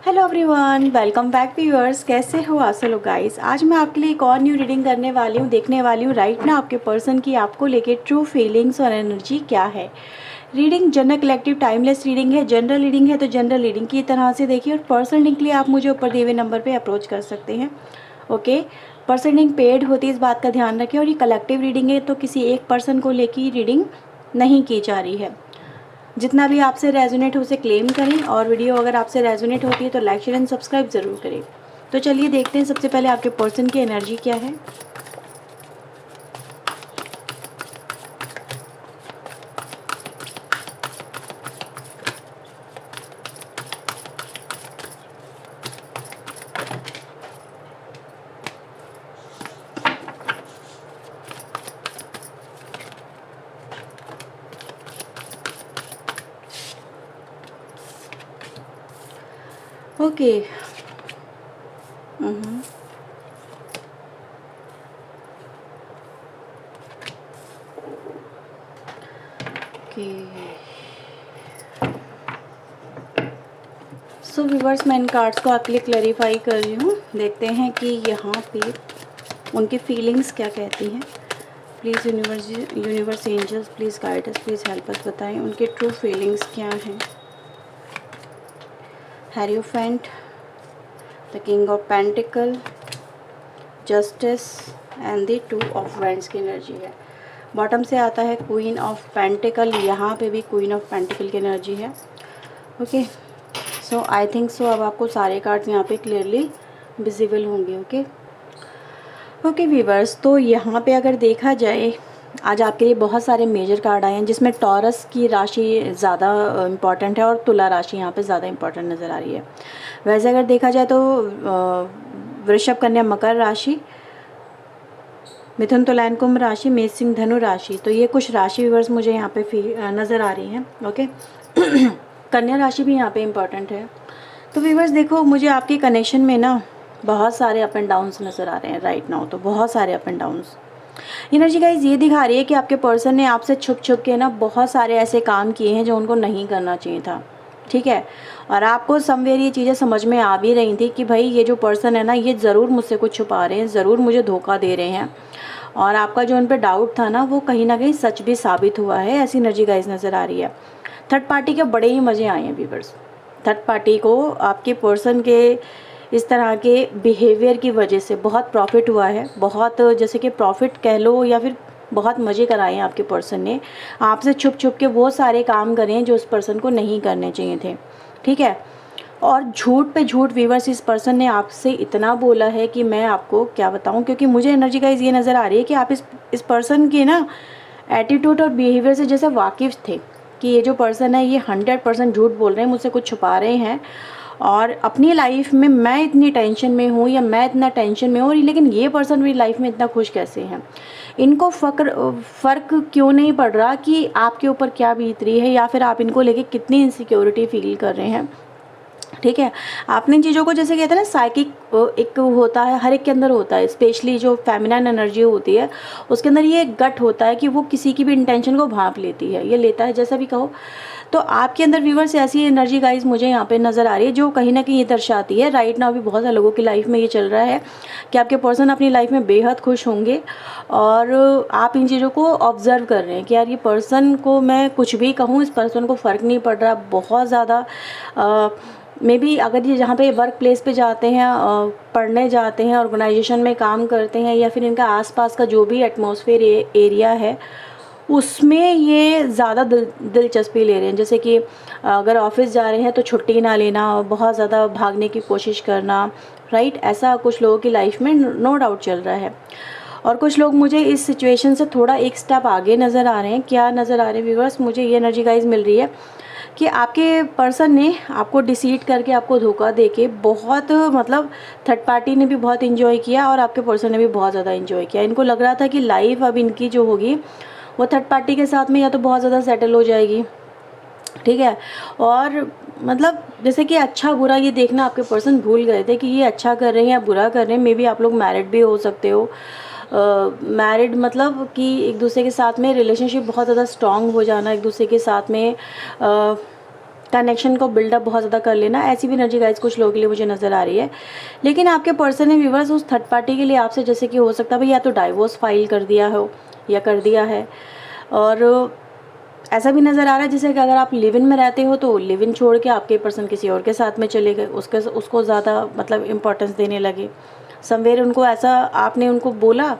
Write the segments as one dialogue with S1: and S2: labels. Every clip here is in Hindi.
S1: Hello everyone, welcome back viewers. कैसे हो आप सब लोग गाइस। आज मैं आपके लिए एक और न्यू रीडिंग करने वाली हूँ, देखने वाली हूँ राइट ना आपके पर्सन की आपको लेके ट्रू फीलिंग्स और एनर्जी क्या है। Reading general collective timeless reading है। जनरल रीडिंग है तो जनरल रीडिंग की तरह से देखिए, और पर्सनल के लिए आप मुझे ऊपर दिए हुए नंबर पर अप्रोच कर सकते हैं। ओके, पर्सनिंग पेड होती है, इस बात का ध्यान रखें। और ये कलेक्टिव रीडिंग है तो किसी एक पर्सन को लेके रीडिंग नहीं की जा रही है। जितना भी आपसे रेजोनेट हो उसे क्लेम करें, और वीडियो अगर आपसे रेजोनेट होती है तो लाइक शेयर एंड सब्सक्राइब ज़रूर करें। तो चलिए देखते हैं सबसे पहले आपके पर्सन की एनर्जी क्या है। Okay, okay. सो व्यूअर्स, मैं इन कार्ड्स को आपके लिए क्लैरिफाई कर रही हूँ। देखते हैं कि यहाँ पे उनकी फीलिंग्स क्या कहती हैं। Please universe angels please guide us, please help us, बताएं उनके ट्रू फीलिंग्स क्या हैं। Hierophant, the king of pentacle, justice and the two of wands की एनर्जी है। बॉटम से आता है क्वीन ऑफ पेंटिकल, यहाँ पे भी क्वीन ऑफ पेंटिकल की एनर्जी है। Okay, so I think so अब आपको सारे कार्ड्स यहाँ पे क्लियरली विजिबल होंगे। ओके वीवर्स, तो यहाँ पे अगर देखा जाए आज आपके लिए बहुत सारे मेजर कार्ड आए हैं, जिसमें टॉरस की राशि ज़्यादा इम्पॉर्टेंट है और तुला राशि यहाँ पे ज़्यादा इम्पॉर्टेंट नज़र आ रही है। वैसे अगर देखा जाए तो वृषभ, कन्या, मकर राशि, मिथुन, तुला, कुंभ राशि, मेष, सिंह, धनु राशि, तो ये कुछ राशि व्यूअर्स मुझे यहाँ पे नज़र आ रही हैं। ओके कन्या राशि भी यहाँ पे इम्पॉर्टेंट है। तो व्यूअर्स देखो, मुझे आपके कनेक्शन में ना बहुत सारे अप एंड डाउन्स नज़र आ रहे हैं राइट नाउ, तो बहुत सारे up and downs. Energy guys ये दिखा रही है कि आपके पर्सन ने आपसे छुप छुप के ना बहुत सारे ऐसे काम किए हैं जो उनको नहीं करना चाहिए था, ठीक है। और आपको समवेयर ये चीज़ें समझ में आ भी रही थी कि भाई ये जो पर्सन है ना, ये ज़रूर मुझसे कुछ छुपा रहे हैं, ज़रूर मुझे धोखा दे रहे हैं। और आपका जो उन पर डाउट था ना, वो कहीं ना कहीं सच भी साबित हुआ है, ऐसी एनर्जी गाइज नज़र आ रही है। थर्ड पार्टी के बड़े ही मज़े आए हैं व्यूअर्स। थर्ड पार्टी को आपके पर्सन के इस तरह के बिहेवियर की वजह से बहुत प्रॉफिट हुआ है, बहुत जैसे कि प्रॉफिट कह लो या फिर बहुत मज़े कराए हैं आपके पर्सन ने। आपसे छुप छुप के वो सारे काम करें हैं जो उस पर्सन को नहीं करने चाहिए थे, ठीक है। और झूठ पे झूठ व्यूअर्स, इस पर्सन ने आपसे इतना बोला है कि मैं आपको क्या बताऊं, क्योंकि मुझे एनर्जी गाइज ये नज़र आ रही है कि आप इस पर्सन के ना एटीट्यूड और बिहेवियर से जैसे वाकिफ़ थे कि ये जो पर्सन है ये 100% झूठ बोल रहे हैं, मुझसे कुछ छुपा रहे हैं। और अपनी लाइफ में मैं इतनी टेंशन में हूँ या मैं इतना टेंशन में हूँ, लेकिन ये पर्सन मेरी लाइफ में इतना खुश कैसे हैं। इनको फ़र्क क्यों नहीं पड़ रहा कि आपके ऊपर क्या बीत रही है, या फिर आप इनको लेके कितनी इनसिक्योरिटी फील कर रहे हैं, ठीक है। आपने चीज़ों को जैसे कहते हैं ना, साइकिक एक होता है, हर एक के अंदर होता है, स्पेशली जो फेमिनाइन एनर्जी होती है उसके अंदर ये गट होता है कि वो किसी की भी इंटेंशन को भांप लेती है, ये लेता है, जैसा भी कहो। तो आपके अंदर व्यूअर्स ऐसी एनर्जी गाइज मुझे यहाँ पे नज़र आ रही है, जो कहीं ना कहीं ये दर्शाती है राइट नाउ भी बहुत सारे लोगों की लाइफ में ये चल रहा है कि आपके पर्सन अपनी लाइफ में बेहद खुश होंगे। और आप इन चीज़ों को ऑब्जर्व कर रहे हैं कि यार ये पर्सन को मैं कुछ भी कहूँ, इस पर्सन को फ़र्क नहीं पड़ रहा, बहुत ज़्यादा मे बी अगर ये जहाँ पे वर्क प्लेस पे जाते हैं, पढ़ने जाते हैं, ऑर्गेनाइजेशन में काम करते हैं, या फिर इनका आसपास का जो भी एटमॉस्फेयर एरिया है उसमें ये ज़्यादा दिलचस्पी ले रहे हैं। जैसे कि अगर ऑफिस जा रहे हैं तो छुट्टी ना लेना, बहुत ज़्यादा भागने की कोशिश करना, राइट। ऐसा कुछ लोगों की लाइफ में नो डाउट चल रहा है। और कुछ लोग मुझे इस सिचुएशन से थोड़ा एक स्टेप आगे नज़र आ रहे हैं। क्या नज़र आ रहे हैं व्यूअर्स, मुझे ये एनर्जी गाइज मिल रही है कि आपके पर्सन ने आपको डिसीट करके, आपको धोखा देके बहुत, मतलब थर्ड पार्टी ने भी बहुत इन्जॉय किया और आपके पर्सन ने भी बहुत ज़्यादा इन्जॉय किया। इनको लग रहा था कि लाइफ अब इनकी जो होगी वो थर्ड पार्टी के साथ में या तो बहुत ज़्यादा सेटल हो जाएगी, ठीक है। और मतलब जैसे कि अच्छा बुरा ये देखना आपके पर्सन भूल गए थे कि ये अच्छा कर रहे हैं या बुरा कर रहे हैं। मे बी आप लोग मैरिड भी हो सकते हो, मैरिड मतलब कि एक दूसरे के साथ में रिलेशनशिप बहुत ज़्यादा स्ट्रॉन्ग हो जाना, एक दूसरे के साथ में कनेक्शन को बिल्डअप बहुत ज़्यादा कर लेना, ऐसी भी एनर्जी गाइस कुछ लोगों के लिए मुझे नज़र आ रही है। लेकिन आपके पर्सन ने व्यूअर्स उस थर्ड पार्टी के लिए आपसे जैसे कि हो सकता है भाई या तो डाइवोर्स फाइल कर दिया हो या कर दिया है, और ऐसा भी नज़र आ रहा है जैसे कि अगर आप लिव इन में रहते हो तो लिव इन छोड़ के आपके पर्सन किसी और के साथ में चले गए, उसको ज़्यादा मतलब इम्पोर्टेंस देने लगे। समवेयर उनको ऐसा आपने उनको बोला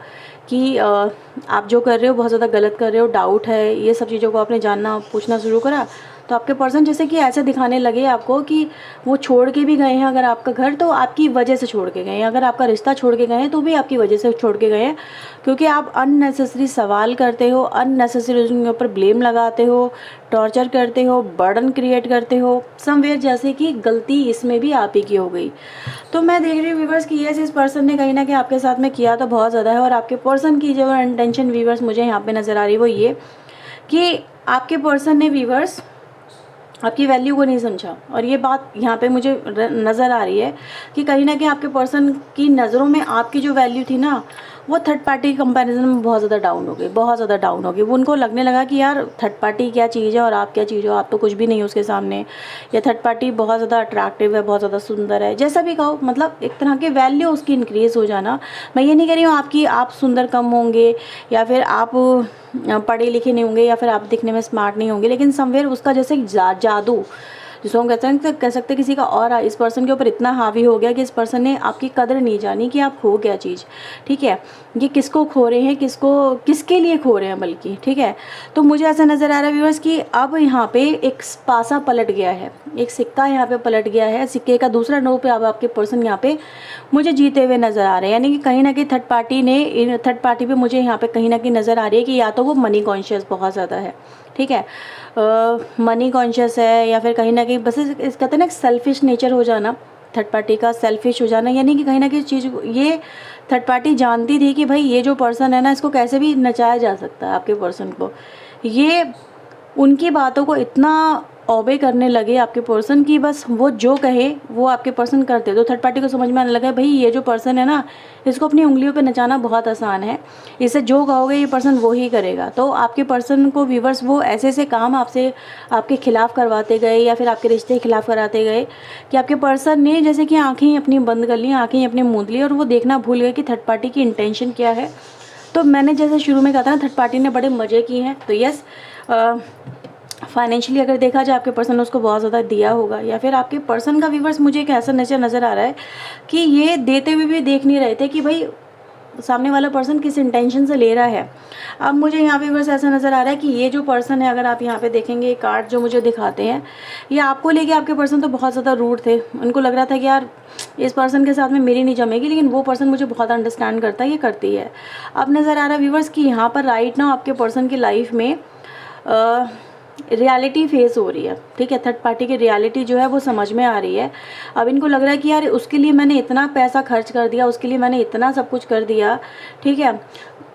S1: कि आप जो कर रहे हो बहुत ज़्यादा गलत कर रहे हो, डाउट है, ये सब चीज़ों को आपने जानना पूछना शुरू करा, तो आपके पर्सन जैसे कि ऐसे दिखाने लगे आपको कि वो छोड़ के भी गए हैं अगर आपका घर तो आपकी वजह से छोड़ के गए हैं, अगर आपका रिश्ता छोड़ के गए हैं तो भी आपकी वजह से छोड़ के गए हैं, क्योंकि आप अननेसेसरी सवाल करते हो, अननेसेसरी उनके ऊपर ब्लेम लगाते हो, टॉर्चर करते हो, बर्डन क्रिएट करते हो समवेयर, जैसे कि गलती इसमें भी आप ही की हो गई। तो मैं देख रही हूँ व्यूवर्स कि यस इस पर्सन ने कहीं ना कहीं आपके साथ में किया तो बहुत ज़्यादा है, और आपके पर्सन की जो इंटेंशन व्यूवर्स मुझे यहाँ पे नज़र आ रही है वो ये कि आपके पर्सन ने व्यूवर्स आपकी वैल्यू को नहीं समझा, और ये बात यहाँ पे मुझे नज़र आ रही है कि कहीं ना कहीं आपके पर्सन की नज़रों में आपकी जो वैल्यू थी ना वो थर्ड पार्टी के कंपैरिजन में बहुत ज़्यादा डाउन हो गई, बहुत ज़्यादा डाउन हो गई। वो उनको लगने लगा कि यार थर्ड पार्टी क्या चीज़ है और आप क्या चीज़ हो, आप तो कुछ भी नहीं हो उसके सामने, या थर्ड पार्टी बहुत ज़्यादा अट्रैक्टिव है, बहुत ज़्यादा सुंदर है, जैसा भी कहो, मतलब एक तरह की वैल्यू उसकी इंक्रीज़ हो जाना। मैं ये नहीं कह रही हूँ आपकी आप सुंदर कम होंगे या फिर आप पढ़े लिखे नहीं होंगे या फिर आप दिखने में स्मार्ट नहीं होंगे, लेकिन समवेयर उसका जैसे जादू जिसको हम कहते हैं कह सकते किसी का और इस पर्सन के ऊपर इतना हावी हो गया कि इस पर्सन ने आपकी कदर नहीं जानी कि आप हो क्या चीज़, ठीक है, ये किसको खो रहे हैं, किसके लिए खो रहे हैं बल्कि, ठीक है। तो मुझे ऐसा नज़र आ रहा है व्यूअर्स कि अब यहाँ पे एक पासा पलट गया है, एक सिक्का यहाँ पे पलट गया है, सिक्के का दूसरा नोक पे अब आपके पर्सन यहाँ पे मुझे जीते हुए नज़र आ रहे हैं, यानी कि कहीं ना कहीं थर्ड पार्टी पे मुझे यहाँ पे कहीं ना कहीं नज़र आ रही है कि या तो वो मनी कॉन्शियस बहुत ज़्यादा है, ठीक है, मनी कॉन्शियस है, या फिर कहीं ना कहीं बस इस कहते हैं ना सेल्फिश नेचर हो जाना, थर्ड पार्टी का सेल्फिश हो जाना, यानी कि कहीं ना कहीं चीज़ ये थर्ड पार्टी जानती थी कि भाई ये जो पर्सन है ना इसको कैसे भी नचाया जा सकता है आपके पर्सन को, ये उनकी बातों को इतना ओबे करने लगे आपके पर्सन की बस वो जो कहे वो आपके पर्सन करते। तो थर्ड पार्टी को समझ में आने लगा भाई ये जो पर्सन है ना इसको अपनी उंगलियों पे नचाना बहुत आसान है, इसे जो कहोगे ये पर्सन वो ही करेगा। तो आपके पर्सन को व्यूवर्स वो ऐसे ऐसे काम आपसे आपके खिलाफ करवाते गए या फिर आपके रिश्ते के खिलाफ कराते गए कि आपके पर्सन ने जैसे कि आँखें अपनी बंद कर ली, आँखें अपनी मूंद ली, और वो देखना भूल गए कि थर्ड पार्टी की इंटेंशन क्या है। तो मैंने जैसे शुरू में कहा था ना थर्ड पार्टी ने बड़े मज़े किए हैं, तो यस फाइनेंशियली अगर देखा जाए आपके पर्सन ने उसको बहुत ज़्यादा दिया होगा, या फिर आपके पर्सन का व्यूवर्स मुझे एक ऐसा नज़र आ रहा है कि ये देते हुए भी देख नहीं रहे थे कि भाई सामने वाला पर्सन किस इंटेंशन से ले रहा है। अब मुझे यहाँ पे बस ऐसा नज़र आ रहा है कि ये जो पर्सन है, अगर आप यहाँ पे देखेंगे ये कार्ड जो मुझे दिखाते हैं, ये आपको लेके आपके पर्सन तो बहुत ज़्यादा रूड थे, उनको लग रहा था कि यार इस पर्सन के साथ में मेरी नहीं जमेगी, लेकिन वो पर्सन मुझे बहुत अंडरस्टैंड करता है, ये करती है। अब नज़र आ रहा है व्यूवर्स कि यहाँ पर राइट नाउ आपके पर्सन की लाइफ में रियलिटी फेस हो रही है, ठीक है, थर्ड पार्टी की रियलिटी जो है वो समझ में आ रही है। अब इनको लग रहा है कि यार उसके लिए मैंने इतना पैसा खर्च कर दिया, उसके लिए मैंने इतना सब कुछ कर दिया, ठीक है।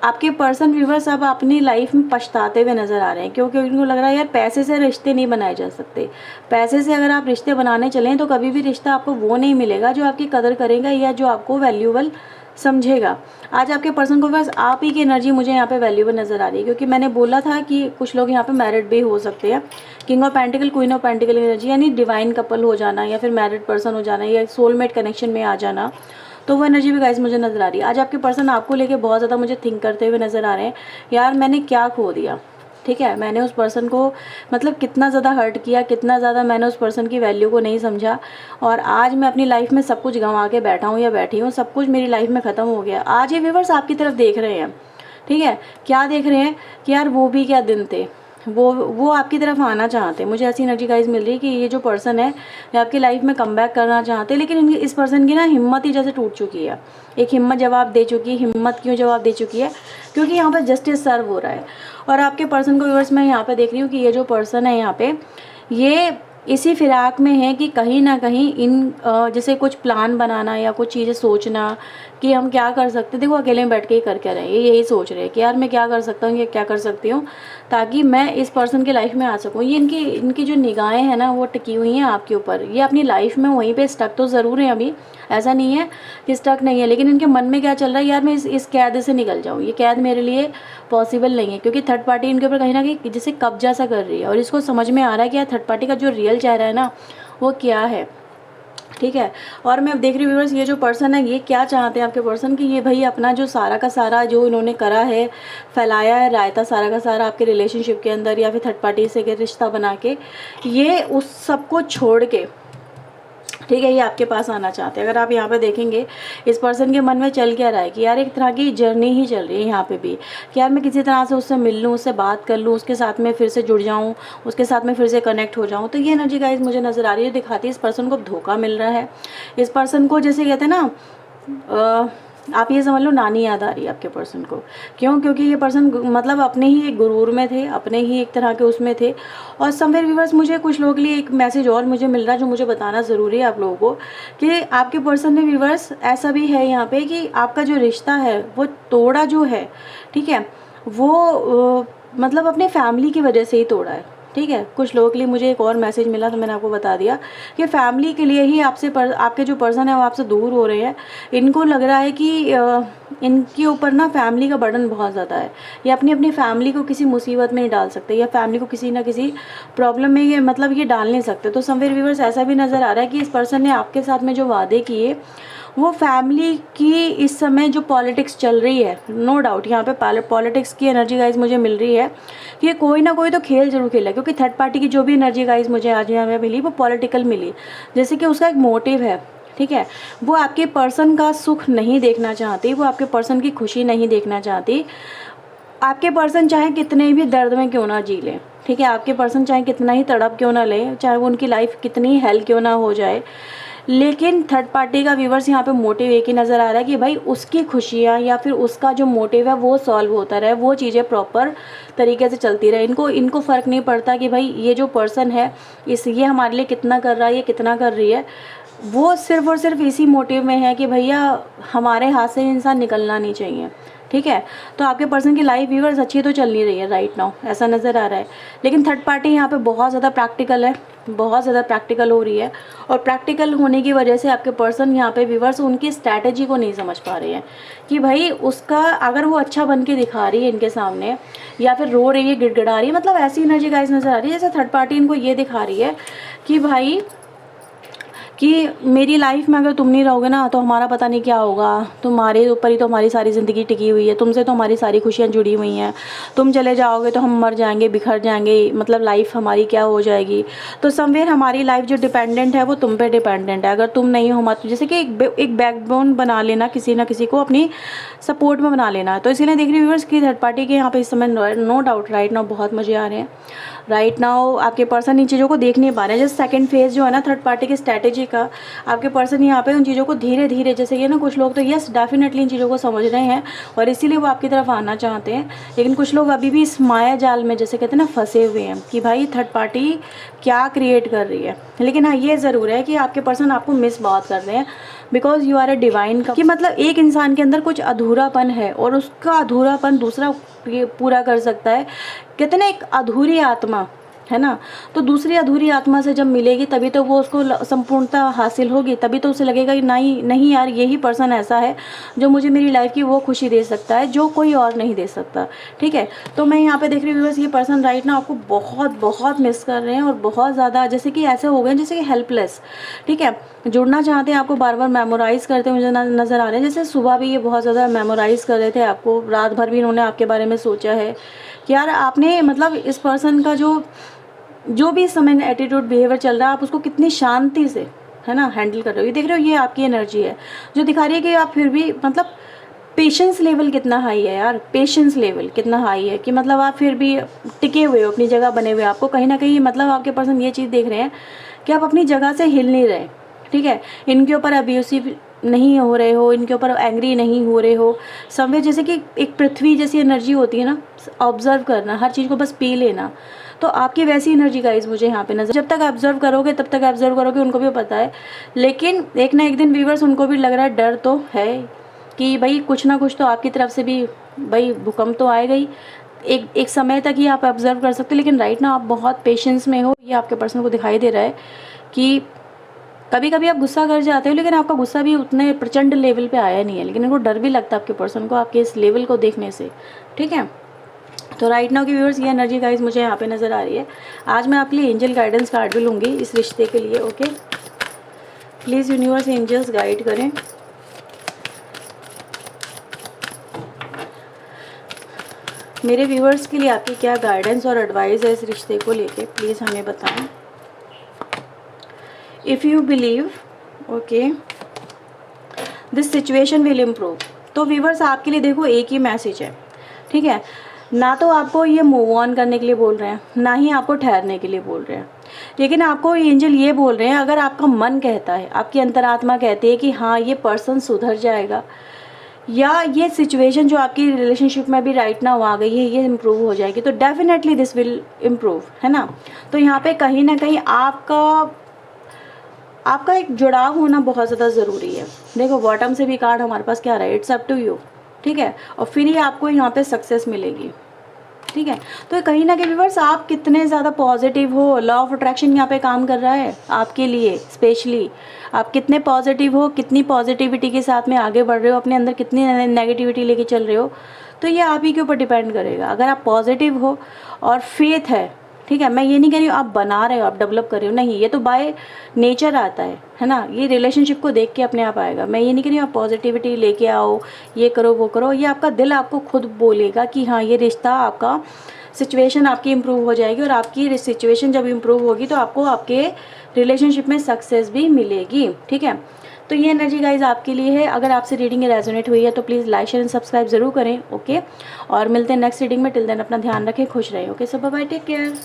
S1: आपके पर्सन व्यूवर्स अब अपनी लाइफ में पछताते हुए नज़र आ रहे हैं, क्योंकि इनको लग रहा है यार पैसे से रिश्ते नहीं बनाए जा सकते, पैसे से अगर आप रिश्ते बनाने चलें तो कभी भी रिश्ता आपको वो नहीं मिलेगा जो आपकी कदर करेगा या जो आपको वैल्यूएबल समझेगा। आज आपके पर्सन को बस आप ही की एनर्जी मुझे यहाँ पे वैल्यूएबल नज़र आ रही है, क्योंकि मैंने बोला था कि कुछ लोग यहाँ पे मैरिड भी हो सकते हैं। King of pentacle, queen of pentacle energy, यानी डिवाइन कपल हो जाना या फिर मैरिड पर्सन हो जाना या सोलमेट कनेक्शन में आ जाना, तो वो एनर्जी भी गाइस मुझे नज़र आ रही है। आज आपके पर्सन आपको लेके बहुत ज़्यादा मुझे थिंक करते हुए नज़र आ रहे हैं, यार मैंने क्या खो दिया, ठीक है, मैंने उस पर्सन को मतलब कितना ज़्यादा हर्ट किया, कितना ज़्यादा मैंने उस पर्सन की वैल्यू को नहीं समझा, और आज मैं अपनी लाइफ में सब कुछ गंवा के बैठा हूँ या बैठी हूँ, सब कुछ मेरी लाइफ में ख़त्म हो गया। आज ये व्यूअर्स आपकी तरफ देख रहे हैं, ठीक है, क्या देख रहे हैं कि यार वो भी क्या दिन थे, वो आपकी तरफ आना चाहते हैं। मुझे ऐसी एनर्जी गाइस मिल रही है कि ये जो पर्सन है ये आपकी लाइफ में कमबैक करना चाहते हैं, लेकिन इस पर्सन की ना हिम्मत ही जैसे टूट चुकी है, एक हिम्मत जवाब दे चुकी है। हिम्मत क्यों जवाब दे चुकी है? क्योंकि यहाँ पर जस्टिस सर्व हो रहा है, और आपके पर्सन को व्यूअर्स मैं यहाँ पे देख रही हूँ कि ये जो पर्सन है यहाँ पे ये इसी फिराक में है कि कहीं ना कहीं इन जैसे कुछ प्लान बनाना या कुछ चीज़ें सोचना कि हम क्या कर सकते हैं। देखो अकेले में बैठ के ही कर क्या रहे हैं, ये यही सोच रहे हैं कि यार मैं क्या कर सकता हूँ, ये क्या कर सकती हूँ ताकि मैं इस पर्सन की लाइफ में आ सकूँ। ये इनकी जो निगाहें हैं ना वो टिकी हुई हैं आपके ऊपर, ये अपनी लाइफ में वहीं पे स्टक तो ज़रूर है, अभी ऐसा नहीं है कि स्टक नहीं है, लेकिन इनके मन में क्या चल रहा है, यार मैं इस कैद से निकल जाऊँ, ये कैद मेरे लिए पॉसिबल नहीं है, क्योंकि थर्ड पार्टी इनके ऊपर कहीं ना कहीं जैसे कब्जा सा कर रही है, और इसको समझ में आ रहा है कि यार थर्ड पार्टी का जो रियल डिटेल चाह रहा है ना वो क्या है, ठीक है। और मैं अब देख रही हूँ व्यूअर्स, ये जो पर्सन है ये क्या चाहते हैं आपके पर्सन कि ये भाई अपना जो सारा का सारा जो इन्होंने करा है, फैलाया है रायता सारा का सारा आपके रिलेशनशिप के अंदर या फिर थर्ड पार्टी से के रिश्ता बना के, ये उस सबको छोड़ के, ठीक है, ये आपके पास आना चाहते हैं। अगर आप यहाँ पे देखेंगे इस पर्सन के मन में चल क्या रहा है कि यार एक तरह की जर्नी ही चल रही है यहाँ पे भी कि यार मैं किसी तरह से उससे मिल लूँ, उससे बात कर लूँ, उसके साथ में फिर से जुड़ जाऊँ, उसके साथ में फिर से कनेक्ट हो जाऊँ। तो ये एनर्जी गाइस मुझे नज़र आ रही है, दिखाती है इस पर्सन को धोखा मिल रहा है। इस पर्सन को जैसे कहते हैं ना, आप ये समझ लो नानी याद आ रही है आपके पर्सन को। क्यों? क्योंकि ये पर्सन मतलब अपने ही एक गुरूर में थे, अपने ही एक तरह के उसमें थे। और समवेयर व्यूअर्स मुझे कुछ लोगों के लिए एक मैसेज और मुझे मिल रहा है जो मुझे बताना ज़रूरी है आप लोगों को कि आपके पर्सन ने व्यूअर्स ऐसा भी है यहाँ पे कि आपका जो रिश्ता है वो तोड़ा जो है, ठीक है, वो मतलब अपने फैमिली की वजह से ही तोड़ा है, ठीक है। कुछ लोगों के लिए मुझे एक और मैसेज मिला तो मैंने आपको बता दिया कि फैमिली के लिए ही आपसे आपके जो पर्सन है वो आपसे दूर हो रहे हैं। इनको लग रहा है कि इनके ऊपर ना फैमिली का बर्डन बहुत ज़्यादा है, या अपनी अपनी फैमिली को किसी मुसीबत में नहीं डाल सकते, या फैमिली को किसी ना किसी प्रॉब्लम में ये मतलब ये डाल नहीं सकते। तो समवेयर व्यूअर्स ऐसा भी नज़र आ रहा है कि इस पर्सन ने आपके साथ में जो वादे किए वो फैमिली की इस समय जो पॉलिटिक्स चल रही है, नो डाउट यहाँ पे पॉलिटिक्स की एनर्जी गाइज मुझे मिल रही है कि कोई ना कोई तो खेल जरूर खेला, क्योंकि थर्ड पार्टी की जो भी एनर्जी गाइज मुझे आज यहाँ पे मिली वो पॉलिटिकल मिली, जैसे कि उसका एक मोटिव है, ठीक है। वो आपके पर्सन का सुख नहीं देखना चाहती, वो आपके पर्सन की खुशी नहीं देखना चाहती। आपके पर्सन चाहे कितने भी दर्द में क्यों ना जी ले, ठीक है, आपके पर्सन चाहे कितना ही तड़प क्यों ना ले, चाहे वो उनकी लाइफ कितनी हेल क्यों ना हो जाए, लेकिन थर्ड पार्टी का व्यूवर्स यहाँ पे मोटिव एक ही नज़र आ रहा है कि भाई उसकी खुशियाँ या फिर उसका जो मोटिव है वो सॉल्व होता रहे, वो चीज़ें प्रॉपर तरीके से चलती रहे। इनको फ़र्क नहीं पड़ता कि भाई ये जो पर्सन है ये हमारे लिए कितना कर रहा है, ये कितना कर रही है, वो सिर्फ़ और सिर्फ इसी मोटिव में है कि भैया हमारे हाथ से इंसान निकलना नहीं चाहिए, ठीक है। तो आपके पर्सन की लाइफ व्यूअर्स अच्छी तो चल नहीं रही है राइट नाउ, ऐसा नज़र आ रहा है। लेकिन थर्ड पार्टी यहाँ पे बहुत ज़्यादा प्रैक्टिकल है, बहुत ज़्यादा प्रैक्टिकल हो रही है, और प्रैक्टिकल होने की वजह से आपके पर्सन यहाँ पे व्यूअर्स उनकी स्ट्रैटेजी को नहीं समझ पा रहे हैं कि भाई उसका अगर वो अच्छा बन के दिखा रही है इनके सामने, या फिर रो रही है, गिड़गिड़ा रही है, मतलब ऐसी एनर्जी गाइस नज़र आ रही है जैसे थर्ड पार्टी इनको ये दिखा रही है कि भाई कि मेरी लाइफ में अगर तुम नहीं रहोगे ना तो हमारा पता नहीं क्या होगा, तुम्हारे ऊपर ही तो हमारी सारी ज़िंदगी टिकी हुई है, तुमसे तो हमारी सारी खुशियाँ जुड़ी हुई हैं, तुम चले जाओगे तो हम मर जाएंगे, बिखर जाएंगे, मतलब लाइफ हमारी क्या हो जाएगी। तो समवेयर हमारी लाइफ जो डिपेंडेंट है वो तुम पे डिपेंडेंट है, अगर तुम नहीं हो मत, जैसे कि एक बैकबोन बना लेना, किसी ना किसी को अपनी सपोर्ट में बना लेना। तो इसीलिए देख रही व्यूअर्स की थर्ड पार्टी के यहाँ पे इस समय नो डाउट राइट नाउ बहुत मज़े आ रहे हैं। राइट नाउ आपके पर्सन इन चीज़ों को देख नहीं पा रहे हैं, जैसे सेकंड फेज जो है ना थर्ड पार्टी की स्ट्रैटेजी का, आपके पर्सन यहाँ पे उन चीज़ों को धीरे धीरे, जैसे ये ना कुछ लोग तो यस डेफिनेटली इन चीज़ों को समझ रहे हैं और इसीलिए वो आपकी तरफ आना चाहते हैं, लेकिन कुछ लोग अभी भी इस माया जाल में जैसे कहते हैं ना फंसे हुए हैं कि भाई थर्ड पार्टी क्या क्रिएट कर रही है। लेकिन हाँ ये ज़रूर है कि आपके पर्सन आपको मिस बहुत कर रहे हैं, because you are a divine का, कि मतलब एक इंसान के अंदर कुछ अधूरापन है और उसका अधूरापन दूसरा पूरा कर सकता है। कहते हैं ना एक अधूरी आत्मा है ना, तो दूसरी अधूरी आत्मा से जब मिलेगी तभी तो वो उसको संपूर्णता हासिल होगी, तभी तो उसे लगेगा कि नहीं यार यही पर्सन ऐसा है जो मुझे मेरी लाइफ की वो खुशी दे सकता है जो कोई और नहीं दे सकता, ठीक है। तो मैं यहाँ पे देख रही हूँ बस ये पर्सन राइट ना आपको बहुत बहुत मिस कर रहे हैं और बहुत ज़्यादा जैसे कि ऐसे हो गए जैसे कि हेल्पलेस, ठीक है, जुड़ना चाहते हैं, आपको बार बार मेमोराइज़ करते मुझे नज़र आ रहे हैं। जैसे सुबह भी ये बहुत ज़्यादा मेमोराइज़ कर रहे थे आपको, रात भर भी इन्होंने आपके बारे में सोचा है कि यार आपने मतलब इस पर्सन का जो भी समय एटीट्यूड बिहेवियर चल रहा है आप उसको कितनी शांति से है ना हैंडल कर रहे हो। ये देख रहे हो ये आपकी एनर्जी है जो दिखा रही है कि आप फिर भी मतलब पेशेंस लेवल कितना हाई है यार, पेशेंस लेवल कितना हाई है कि मतलब आप फिर भी टिके हुए हो, अपनी जगह बने हुए। आपको कहीं ना कहीं मतलब आपके पर्सन ये चीज़ देख रहे हैं कि आप अपनी जगह से हिल नहीं रहे, ठीक है, इनके ऊपर अब्यूसिव नहीं हो रहे हो, इनके ऊपर एंग्री नहीं हो रहे हो। समवे जैसे कि एक पृथ्वी जैसी एनर्जी होती है ना, ऑब्जर्व करना, हर चीज़ को बस पी लेना, तो आपकी वैसी एनर्जी गाइस मुझे यहाँ पे नजर, जब तक ऑब्जर्व करोगे तब तक ऑब्जर्व करोगे, उनको भी पता है, लेकिन एक ना एक दिन व्यूअर्स उनको भी लग रहा है, डर तो है कि भाई कुछ ना कुछ तो आपकी तरफ से भी भाई भूकंप तो आएगा ही। एक समय तक ही आप ऑब्जर्व कर सकते हो, लेकिन राइट ना आप बहुत पेशेंस में हो, ये आपके पर्सन को दिखाई दे रहा है कि कभी कभी आप गुस्सा कर जाते हो, लेकिन आपका गुस्सा भी उतने प्रचंड लेवल पे आया नहीं है, लेकिन इनको डर भी लगता है आपके पर्सन को आपके इस लेवल को देखने से, ठीक है। तो राइट नाउ की व्यूअर्स ये एनर्जी गाइज मुझे यहाँ पे नज़र आ रही है। आज मैं आपके लिए एंजल गाइडेंस कार्ड भी लूँगी इस रिश्ते के लिए। Okay, please universe angels guide करें। मेरे व्यूअर्स के लिए आपकी क्या गाइडेंस और एडवाइस है इस रिश्ते को लेके, प्लीज़ हमें बताएं। If you believe okay this situation will improve. तो व्यूअर्स आपके लिए देखो एक ही मैसेज है, ठीक है। ना तो आपको ये मूव ऑन करने के लिए बोल रहे हैं, ना ही आपको ठहरने के लिए बोल रहे हैं, लेकिन आपको एंजल ये बोल रहे हैं, अगर आपका मन कहता है, आपकी अंतरात्मा कहती है कि हाँ ये पर्सन सुधर जाएगा, या ये सिचुएशन जो आपकी रिलेशनशिप में भी राइट नाउ आ गई है ये इम्प्रूव हो जाएगी, तो डेफिनेटली दिस विल इम्प्रूव, है ना। तो यहाँ पे कहीं ना कहीं आपका एक जुड़ाव होना बहुत ज़्यादा ज़रूरी है। देखो बॉटम से भी कार्ड हमारे पास क्या रहा है, इट्स अप टू यू, ठीक है। और फिर ही आपको यहाँ पे सक्सेस मिलेगी, ठीक है। तो कहीं ना कहीं व्यूअर्स आप कितने ज़्यादा पॉजिटिव हो, लॉ ऑफ अट्रैक्शन यहाँ पे काम कर रहा है आपके लिए स्पेशली। आप कितने पॉजिटिव हो, कितनी पॉजिटिविटी के साथ में आगे बढ़ रहे हो, अपने अंदर कितनी नेगेटिविटी लेके चल रहे हो, तो ये आप ही के ऊपर डिपेंड करेगा। अगर आप पॉजिटिव हो और फेथ है, ठीक है, मैं ये नहीं कह रही हूँ आप बना रहे हो, आप डेवलप कर रहे हो, नहीं, ये तो बाय नेचर आता है ना। ये रिलेशनशिप को देख के अपने आप आएगा। मैं ये नहीं कह रही हूँ आप पॉजिटिविटी लेके आओ, ये करो वो करो, ये आपका दिल आपको खुद बोलेगा कि हाँ ये रिश्ता आपका, सिचुएशन आपकी इम्प्रूव हो जाएगी, और आपकी सिचुएशन जब इम्प्रूव होगी तो आपको आपके रिलेशनशिप में सक्सेस भी मिलेगी, ठीक है। तो ये एनर्जी गाइज आपके लिए है। अगर आपसे रीडिंग रेजोनेट हुई है तो please like share and subscribe जरूर करें। ओके, और मिलते हैं नेक्स्ट रीडिंग में। टिल देन अपना ध्यान रखें, खुश रहें। ओके, सो बाय बाय, टेक केयर।